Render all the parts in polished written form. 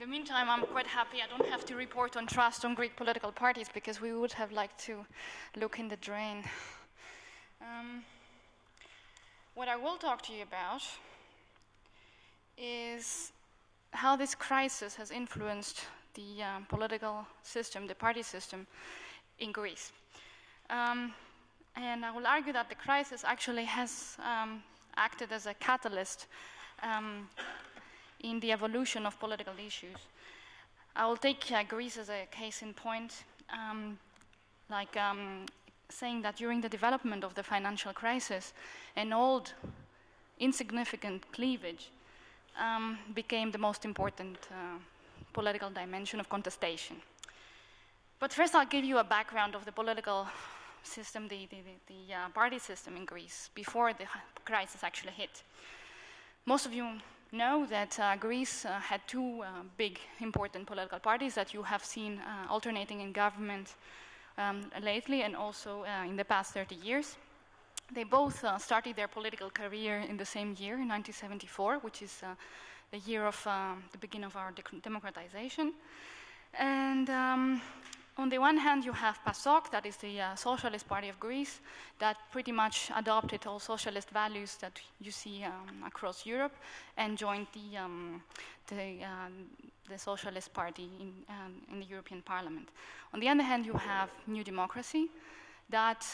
the meantime, I'm quite happy I don't have to report on trust on Greek political parties because we would have liked to look in the drain. What I will talk to you about is how this crisis has influenced the political system, the party system in Greece. And I will argue that the crisis actually has acted as a catalyst in the evolution of political issues. I will take Greece as a case in point, saying that during the development of the financial crisis, an old, insignificant cleavage became the most important political dimension of contestation. But first I'll give you a background of the political system, the party system in Greece, before the crisis actually hit. Most of you know that Greece had two big important political parties that you have seen alternating in government lately and also in the past 30 years. They both started their political career in the same year, in 1974, which is the year of the beginning of our democratization. And on the one hand, you have PASOK, that is the Socialist Party of Greece, that pretty much adopted all socialist values that you see across Europe and joined the Socialist Party in the European Parliament. On the other hand, you have New Democracy, that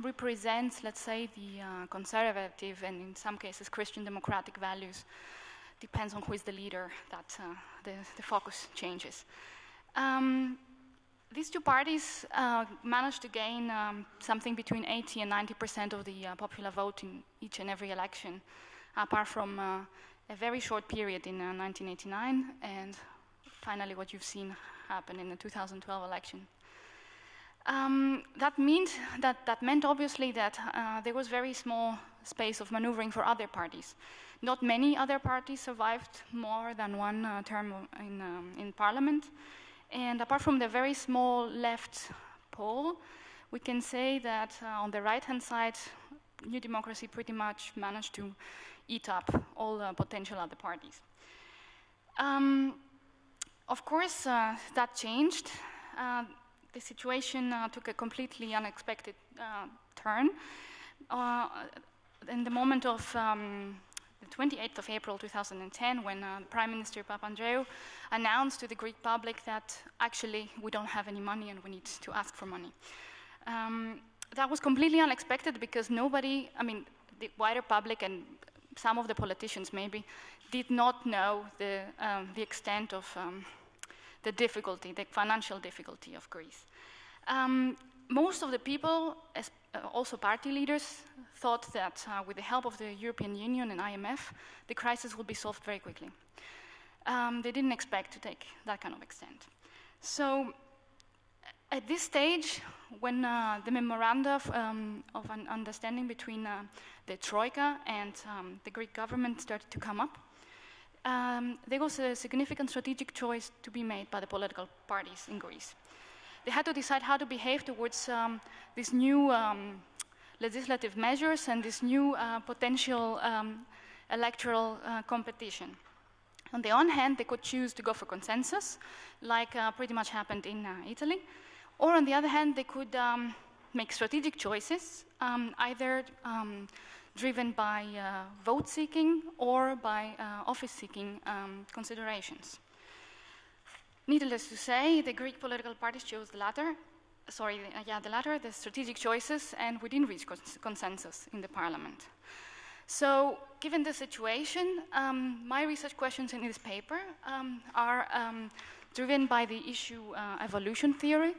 represents, let's say, the conservative and in some cases Christian democratic values. Depends on who is the leader that the focus changes. These two parties managed to gain something between 80 and 90% of the popular vote in each and every election, apart from a very short period in 1989 and finally what you've seen happen in the 2012 election. That meant obviously that there was very small space of maneuvering for other parties. Not many other parties survived more than one term in parliament. And apart from the very small left pole, we can say that on the right-hand side, New Democracy pretty much managed to eat up all the potential other parties. Of course, that changed. The situation took a completely unexpected turn. In the moment of the 28th of April 2010, when Prime Minister Papandreou announced to the Greek public that actually we don't have any money and we need to ask for money. That was completely unexpected because nobody, I mean, the wider public and some of the politicians maybe, did not know the extent of the difficulty, the financial difficulty of Greece. Most of the people, also party leaders, thought that with the help of the European Union and IMF, the crisis would be solved very quickly. They didn't expect to take that kind of extent. So at this stage, when the memoranda of an understanding between the Troika and the Greek government started to come up, there was a significant strategic choice to be made by the political parties in Greece. They had to decide how to behave towards these new legislative measures and this new potential electoral competition. On the one hand, they could choose to go for consensus, like pretty much happened in Italy, or on the other hand, they could make strategic choices, either driven by vote-seeking or by office-seeking considerations. Needless to say, the Greek political parties chose the latter, the strategic choices, and we didn't reach consensus in the parliament. So, given the situation, my research questions in this paper are driven by the issue evolution theory,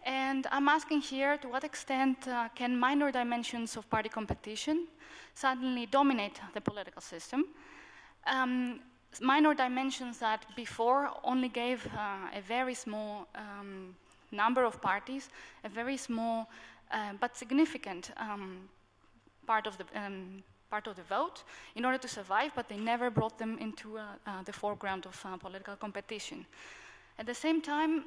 and I'm asking here to what extent can minor dimensions of party competition suddenly dominate the political system. Minor dimensions that before only gave a very small number of parties, a very small but significant part of the vote in order to survive, but they never brought them into the foreground of political competition. At the same time,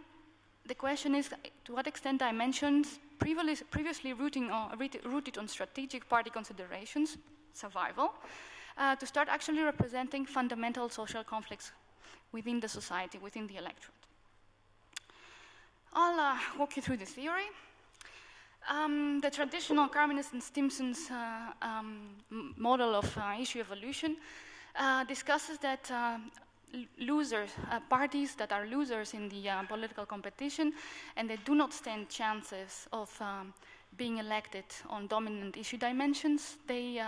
the question is to what extent dimensions previously rooted on strategic party considerations, survival, to start actually representing fundamental social conflicts within the society, within the electorate. I'll walk you through the theory. The traditional Karmanos and Stimson's model of issue evolution discusses that parties that are losers in the political competition and they do not stand chances of being elected on dominant issue dimensions, they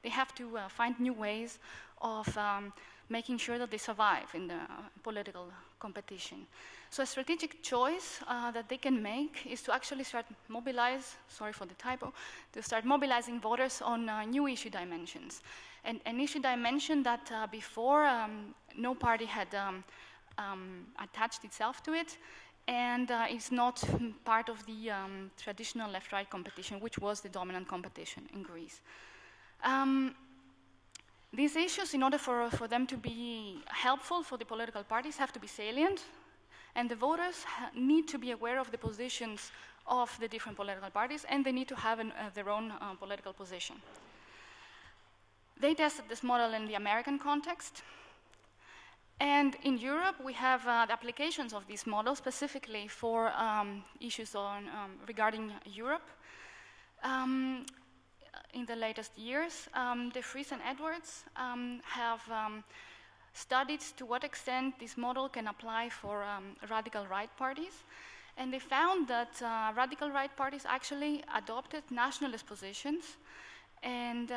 have to find new ways of making sure that they survive in the political competition. So a strategic choice that they can make is to actually start mobilize, sorry for the typo, to start mobilizing voters on new issue dimensions. And an issue dimension that before no party had attached itself to it, and it's not part of the traditional left-right competition, which was the dominant competition in Greece. These issues, in order for them to be helpful for the political parties, have to be salient, and the voters need to be aware of the positions of the different political parties, and they need to have their own political position. They tested this model in the American context, and in Europe we have the applications of this model specifically for issues regarding Europe. In the latest years, De Vries and Edwards have studied to what extent this model can apply for radical right parties. And they found that radical right parties actually adopted nationalist positions. And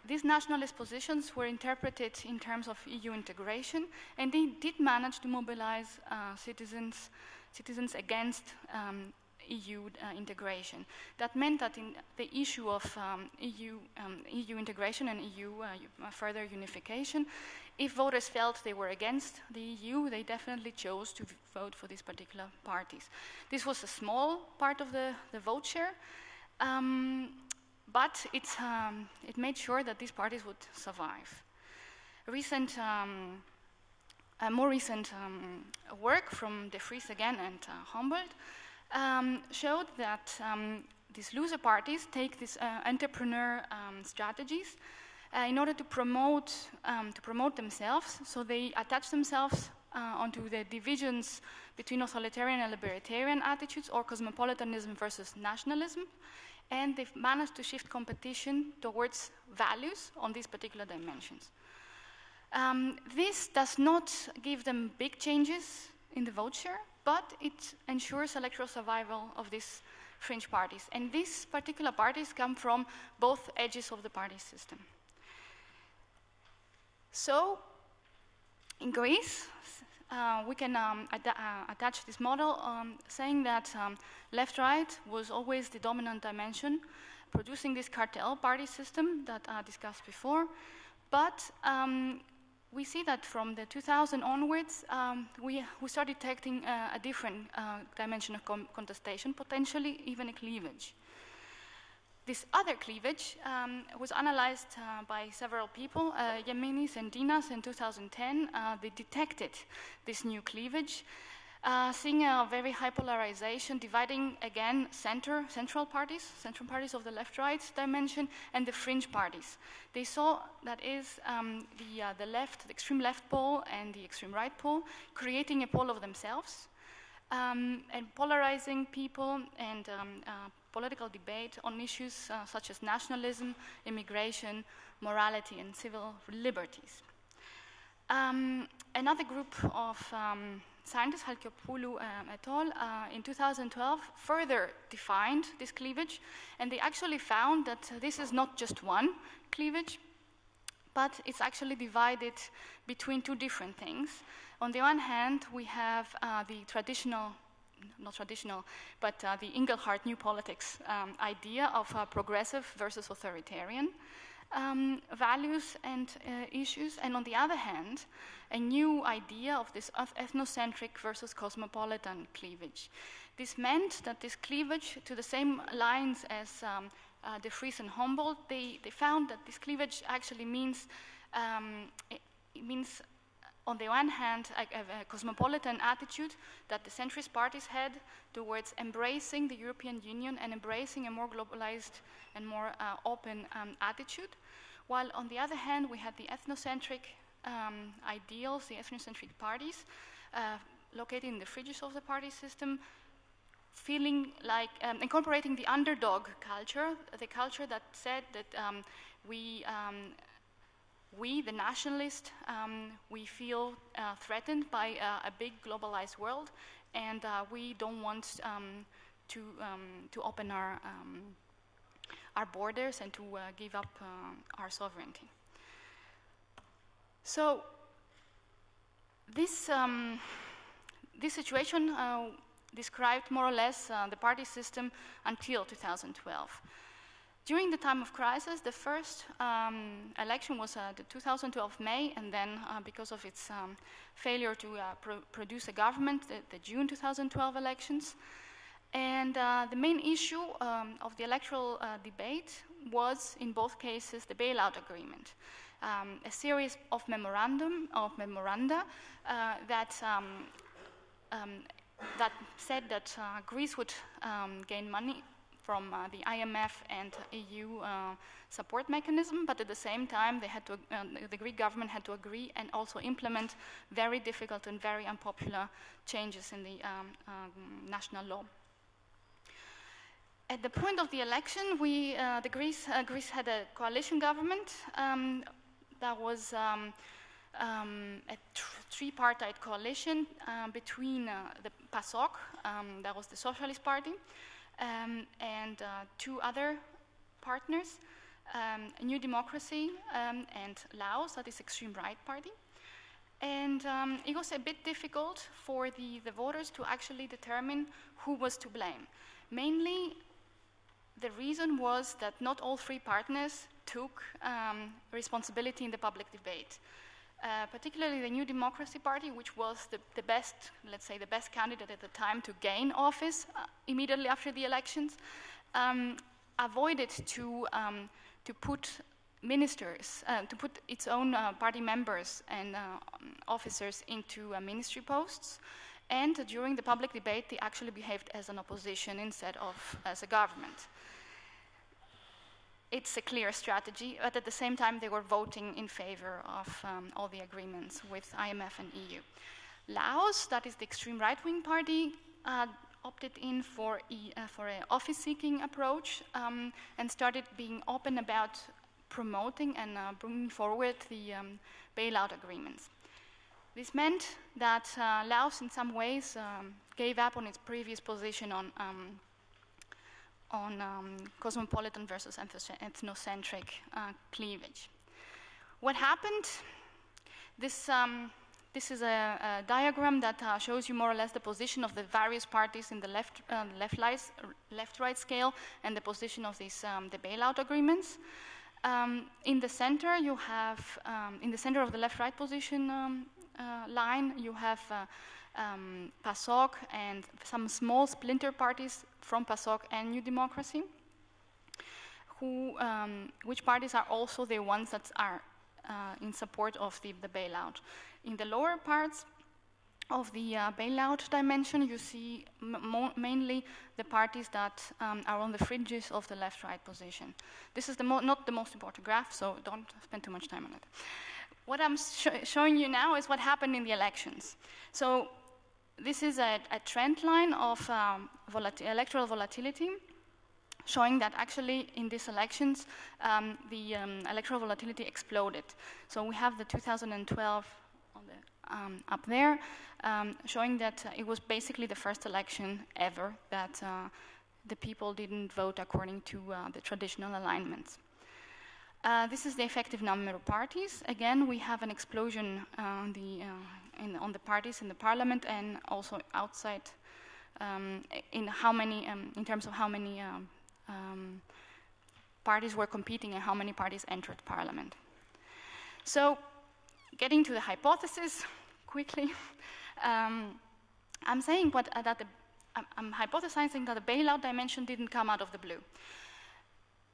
these nationalist positions were interpreted in terms of EU integration. And they did manage to mobilize citizens against EU integration. That meant that in the issue of EU integration and EU further unification, if voters felt they were against the EU, they definitely chose to vote for these particular parties. This was a small part of the vote share, but it made sure that these parties would survive. More recent work from De Vries again and Humboldt showed that these loser parties take these entrepreneur strategies in order to promote themselves. So they attach themselves onto the divisions between authoritarian and libertarian attitudes, or cosmopolitanism versus nationalism, and they've managed to shift competition towards values on these particular dimensions. This does not give them big changes in the vote share, but it ensures electoral survival of these fringe parties. And these particular parties come from both edges of the party system. So, in Greece, we can attach this model saying that left-right was always the dominant dimension, producing this cartel party system that I discussed before. But we see that from the 2000 onwards, we started detecting a different dimension of contestation, potentially even a cleavage. This other cleavage was analyzed by several people, Yeminis and Dinas in 2010. They detected this new cleavage, seeing a very high polarization, dividing again central parties of the left-right dimension, and the fringe parties. They saw that is the extreme left pole and the extreme right pole, creating a pole of themselves, and polarizing people and political debate on issues such as nationalism, immigration, morality, and civil liberties. Another group of scientists, Halkiopoulou et al., in 2012 further defined this cleavage, and they actually found that this is not just one cleavage, but it's actually divided between two different things. On the one hand, we have the the Inglehart New Politics idea of progressive versus authoritarian values and issues, and on the other hand, a new idea of this ethnocentric versus cosmopolitan cleavage. This meant that this cleavage, to the same lines as De Vries and Humboldt, they found that this cleavage actually means, on the one hand, a cosmopolitan attitude that the centrist parties had towards embracing the European Union and embracing a more globalized and more open attitude, while on the other hand, we had the ethnocentric ideals, the ethnocentric parties, located in the fringes of the party system, feeling like incorporating the underdog culture, the culture that said that we, the nationalists, we feel threatened by a big globalized world, and we don't want to open our borders and to give up our sovereignty. So this situation described more or less the party system until 2012. During the time of crisis, the first election was the 2012 May, and then because of its failure to produce a government, the June 2012 elections. And the main issue of the electoral debate was, in both cases, the bailout agreement. A series of memoranda that said that Greece would gain money from the IMF and EU support mechanism, but at the same time, they had to, the Greek government had to agree and also implement very difficult and very unpopular changes in the national law. At the point of the election, Greece had a coalition government that was a tripartite coalition between the PASOK, that was the Socialist Party, and two other partners, New Democracy and Laos, that is extreme right party. And it was a bit difficult for the voters to actually determine who was to blame. Mainly, the reason was that not all three partners took responsibility in the public debate. Particularly the New Democracy Party, which was the best, let's say, the best candidate at the time to gain office immediately after the elections, avoided to put ministers, to put its own party members and officers into ministry posts. And during the public debate, they actually behaved as an opposition instead of as a government. It's a clear strategy, but at the same time, they were voting in favor of all the agreements with IMF and EU. Laos, that is the extreme right-wing party, opted in for an office-seeking approach and started being open about promoting and bringing forward the bailout agreements. This meant that Laos, in some ways, gave up on its previous position on cosmopolitan versus ethnocentric cleavage. What happened? This is a diagram that shows you more or less the position of the various parties in the left-right scale and the position of these the bailout agreements. In the center, you have in the center of the left-right position line, you have PASOK and some small splinter parties from PASOK and New Democracy, which parties are also the ones that are in support of the bailout. In the lower parts of the bailout dimension, you see mainly the parties that are on the fringes of the left-right position. This is not the most important graph, so don't spend too much time on it. What I'm showing you now is what happened in the elections. So this is a trend line of electoral volatility, showing that actually in these elections, the electoral volatility exploded. So we have the 2012 on the, up there, showing that it was basically the first election ever that the people didn't vote according to the traditional alignments. This is the effective number of parties. Again, we have an explosion on the parties in the parliament and also outside in terms of how many parties were competing and how many parties entered parliament. So, getting to the hypothesis quickly, I'm saying I'm hypothesizing that the bailout dimension didn't come out of the blue.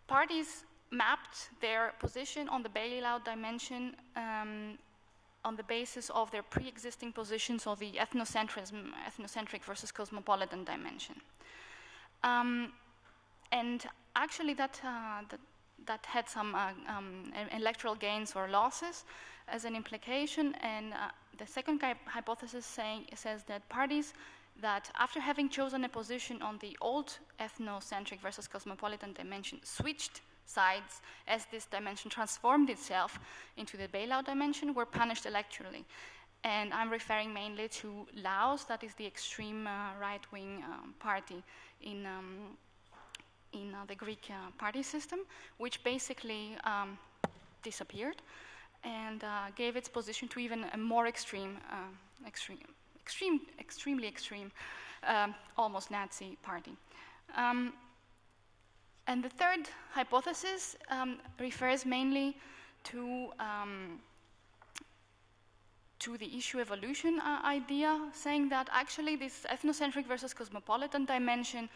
Parties mapped their position on the bailout dimension on the basis of their pre-existing positions of the ethnocentric versus cosmopolitan dimension. And actually that had some electoral gains or losses as an implication. And the second hypothesis says that parties that, after having chosen a position on the old ethnocentric versus cosmopolitan dimension, switched sides as this dimension transformed itself into the bailout dimension, were punished electorally. And I'm referring mainly to Laos, that is the extreme right-wing party in the Greek party system, which basically disappeared and gave its position to even a more extremely extreme, almost Nazi party. And the third hypothesis refers mainly to the issue evolution idea, saying that actually this ethnocentric versus cosmopolitan dimension,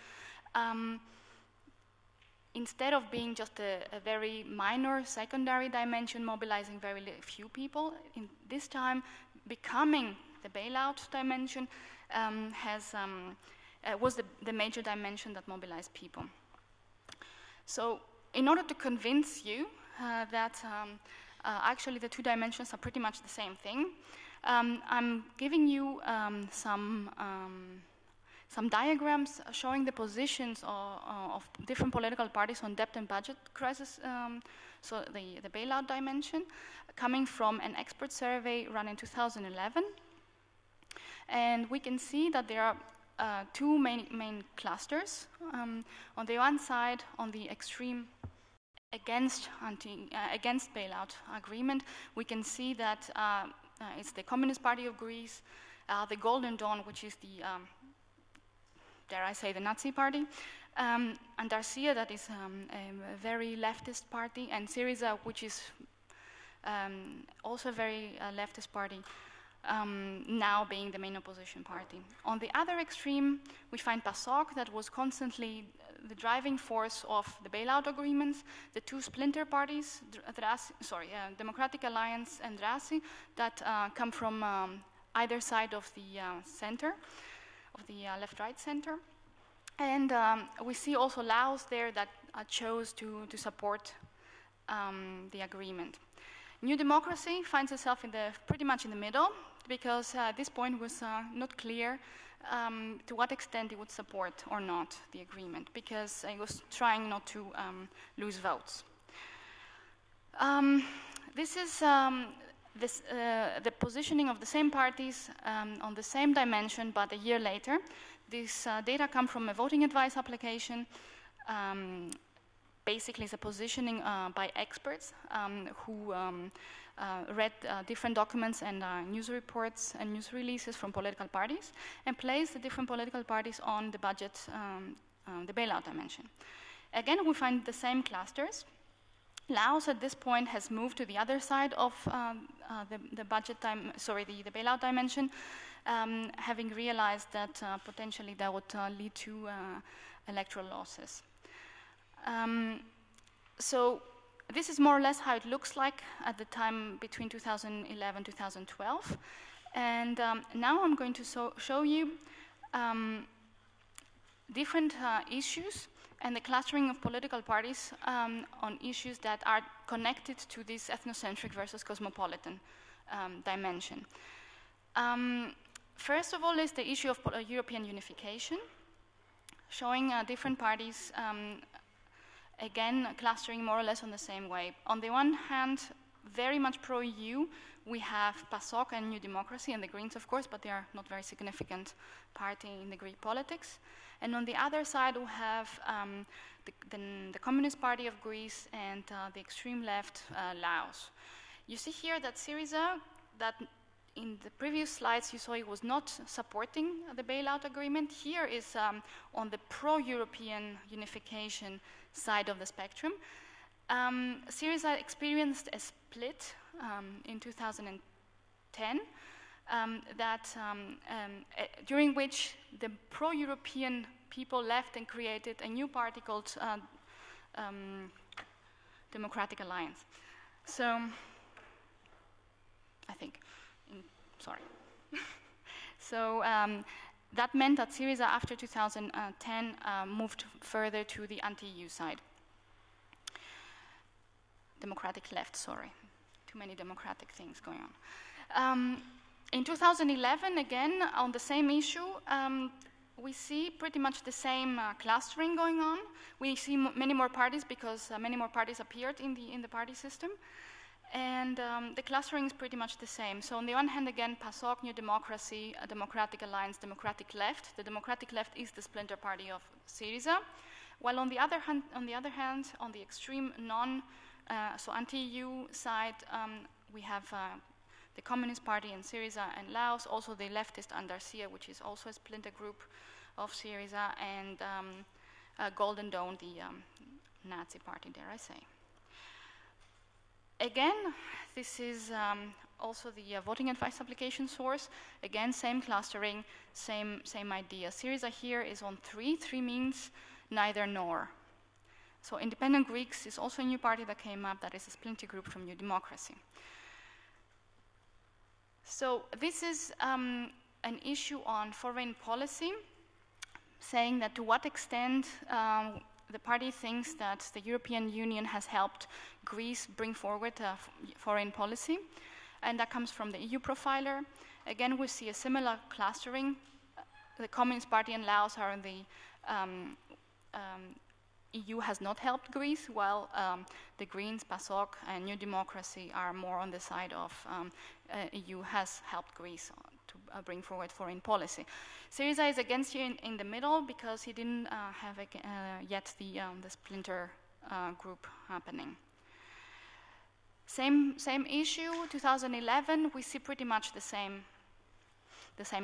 instead of being just a very minor secondary dimension mobilizing very few people, in this time becoming the bailout dimension was the major dimension that mobilized people. So in order to convince you that actually the two dimensions are pretty much the same thing, I'm giving you some diagrams showing the positions of different political parties on debt and budget crisis, so the bailout dimension, coming from an expert survey run in 2011. And we can see that there are two main clusters. On the one side, on the extreme against bailout agreement, we can see that it's the Communist Party of Greece, the Golden Dawn, which is the, dare I say, the Nazi party, and Alexia, that is a very leftist party, and Syriza, which is also a very leftist party, now being the main opposition party. On the other extreme, we find PASOK, that was constantly the driving force of the bailout agreements, the two splinter parties, Democratic Alliance and DRASI, that come from either side of the center, of the left-right center. And we see also Laos there that chose to support the agreement. New Democracy finds itself pretty much in the middle, because at this point was not clear to what extent it would support or not the agreement, because it was trying not to lose votes. This is the positioning of the same parties on the same dimension, but a year later. This data come from a voting advice application. Basically, it's a positioning by experts who read different documents and news reports and news releases from political parties and placed the different political parties on the budget, the bailout dimension. Again, we find the same clusters. Laos at this point has moved to the other side of the bailout dimension, having realized that potentially that would lead to electoral losses. So this is more or less how it looks like at the time between 2011 2012. And now I'm going to show you different issues and the clustering of political parties on issues that are connected to this ethnocentric versus cosmopolitan dimension. First of all is the issue of European unification, showing different parties again, clustering more or less on the same way. On the one hand, very much pro-EU, we have PASOK and New Democracy, and the Greens, of course, but they are not very significant party in the Greek politics. And on the other side, we have the Communist Party of Greece and the extreme left, Laos. You see here that Syriza, that in the previous slides you saw it was not supporting the bailout agreement, here is on the pro-European unification side of the spectrum. Syriza experienced a split in 2010 during which the pro-European people left and created a new party called Democratic Alliance. So, I think, sorry. So, that meant that Syriza, after 2010, moved further to the anti-EU side. democratic left, sorry. Too many democratic things going on. In 2011, again, on the same issue, we see pretty much the same clustering going on. We see many more parties because many more parties appeared in the party system. And the clustering is pretty much the same. So on the one hand, again, PASOK, New Democracy, a Democratic Alliance, Democratic Left. The Democratic Left is the splinter party of Syriza. While on the other hand, on the extreme so anti-EU side, we have the Communist Party in Syriza and Laos, also the leftist Andalusia, which is also a splinter group of Syriza, and Golden Dawn, the Nazi party, dare I say. Again, this is also the voting advice application source. Again, same clustering, same idea. Syriza here is on 3. 3 means neither nor. So Independent Greeks is also a new party that came up that is a splinter group from New Democracy. So this is an issue on foreign policy, saying that to what extent the party thinks that the European Union has helped Greece bring forward foreign policy, and that comes from the EU profiler. Again, we see a similar clustering. The Communist Party in Laos are in the EU has not helped Greece, while the Greens, PASOK, and New Democracy are more on the side of EU has helped Greece to bring forward foreign policy. Syriza is against you in the middle because he didn't have yet the splinter group happening. Same issue, 2011, we see pretty much the same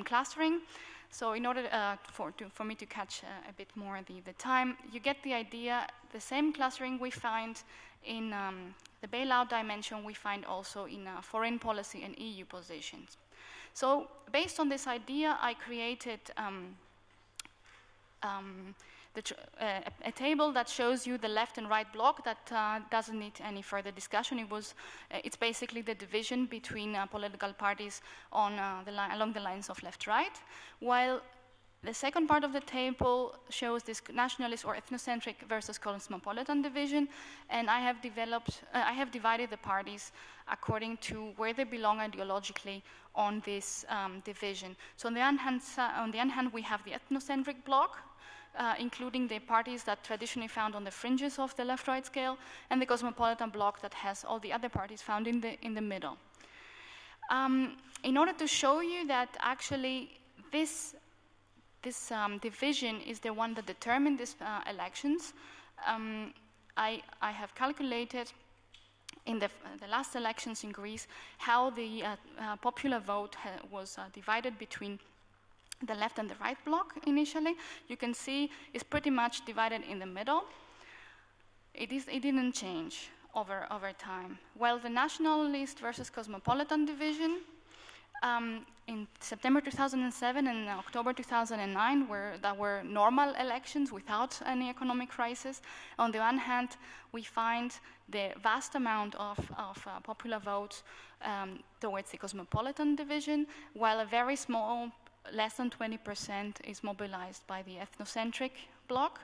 clustering. So in order for me to catch a bit more the time, you get the idea, the same clustering we find in the bailout dimension, we find also in foreign policy and EU positions. So based on this idea, I created a table that shows you the left and right block that doesn't need any further discussion. It's basically the division between political parties on along the lines of left-right, while the second part of the table shows this nationalist or ethnocentric versus cosmopolitan division, and I have divided the parties according to where they belong ideologically on this division. So on the one hand, we have the ethnocentric bloc, including the parties that traditionally found on the fringes of the left-right scale, and the cosmopolitan bloc that has all the other parties found in the middle. In order to show you that actually this division is the one that determined these elections, I have calculated in the last elections in Greece how the popular vote was divided between the left and the right bloc initially. You can see it's pretty much divided in the middle. It didn't change over time. While the nationalist versus cosmopolitan division in September 2007 and October 2009 were normal elections without any economic crisis. On the one hand, we find the vast amount of popular votes towards the cosmopolitan division, while a very small, less than 20% is mobilized by the ethnocentric bloc,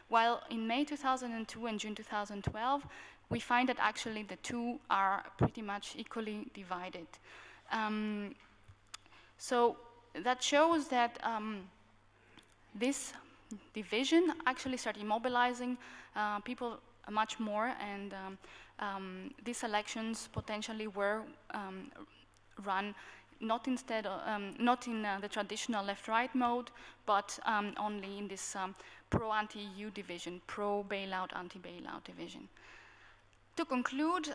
while in May 2002 and June 2012, we find that actually the two are pretty much equally divided. So that shows that this division actually started mobilizing people much more, and these elections potentially were run not in the traditional left-right mode, but only in this pro-anti-EU division, pro-bailout, anti-bailout division. To conclude,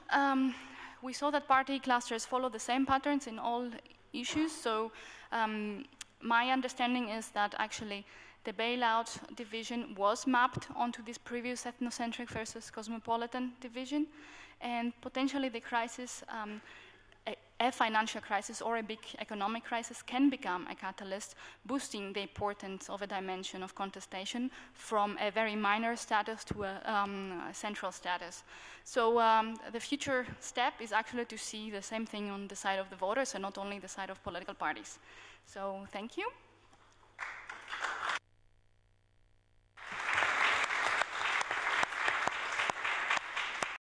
we saw that party clusters follow the same patterns in all issues. So my understanding is that actually the bailout division was mapped onto this previous ethnocentric versus cosmopolitan division, and potentially the crisis, a financial crisis or a big economic crisis, can become a catalyst, boosting the importance of a dimension of contestation from a very minor status to a central status. So the future step is actually to see the same thing on the side of the voters and not only the side of political parties. So thank you.